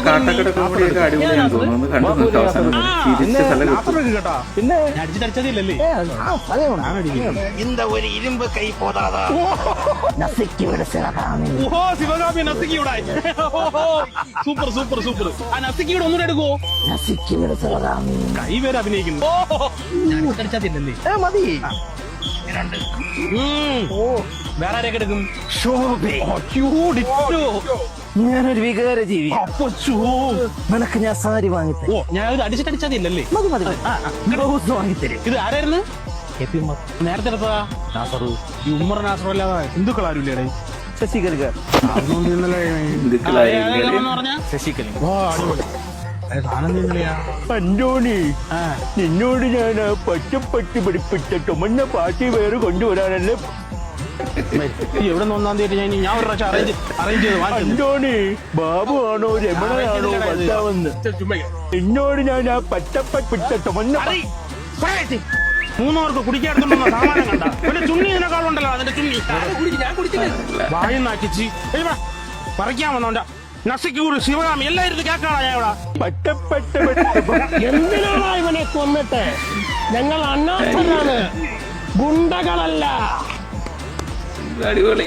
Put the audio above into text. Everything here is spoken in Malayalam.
കാട്ടക്കട കോമഡിയൊക്കെ അടിപൊളിയാണെന്ന് തോന്നുന്നു. കണ്ടു അവസാനം ചിരിച്ച് തല കുത്തി. പിന്നെ അടിച്ചടിച്ചതില്ലല്ലേ இந்த ஒரு இரும்பு கை போதாதா നസിക്ക് വിട ശിവകാമി. ഓഹോ ശിവകാമി നസിക്കിയുടെ സൂപ്പർ സൂപ്പർ സൂപ്പർ. ആ നസിക്കിയുടെ ഒന്നുകൂടെ എടുക്കുവോ? നസിക്ക് വിട ശിവകാമി. കൈ പേര് അഭിനയിക്കുന്നു. അടിച്ചടിച്ചതില്ലല്ലേ മതി. വേറെ ആരെയൊക്കെ എടുക്കും? ഞാനൊരു വികാര ജീവി. നിനക്ക് ഞാൻ സാരി വാങ്ങിത്തരും. ഓ ഞാൻ ഇത് അടിച്ചിട്ടടിച്ചതില്ലല്ലേ? മതി മതി ബ്ലൗസ് വാങ്ങിത്തരും. ഇത് ആരായിരുന്നു? നേരത്തെ എടുത്തതാ ഈ ഉമ്മർ നാസറോ അല്ലാതെ ഹിന്ദുക്കളാരുല്ലേ? ശശികൽക പറഞ്ഞ ശശികൽ. അന്തോണി, നിന്നോട് ഞാൻ പച്ചപ്പറ്റി പഠിപ്പിച്ച ചുമന്ന പാർട്ടി വേറെ കൊണ്ടുവരാനല്ലേ. എവിടെ നിന്ന് 1-ാം തീയതി ഞാൻ ഒരു പ്രാവശ്യം അറേഞ്ച് ചെയ്ത് അന്തോണി, ബാബു ആണോ രമണനാണോ ഭർത്താവെന്ന് എന്നോട് ഞാൻ ആ പച്ചപ്പറ്റിച്ച ചുമന്ന 3 പേർക്ക് കുടിക്കാടുന്ന സാമാനം കണ്ട ചുണ്ണി ഇതിനെക്കാളുണ്ടല്ലോ. അതിന്റെ ചുണ്ണി വായുന്നാക്കിച്ച് പറിക്കാൻ വന്നോണ്ട നസിക്കൂർ ശിവകാമി എല്ലാവരും കേൾക്കാണോ ഞാൻ ഇവിടെ? പട്ടപ്പട്ട എന്തിനാണ് ഇവനെ കൊന്നിട്ട്? ഞങ്ങൾ അണ്ണാച്ചനാണ്, ഗുണ്ടകളല്ല. അടിപൊളി.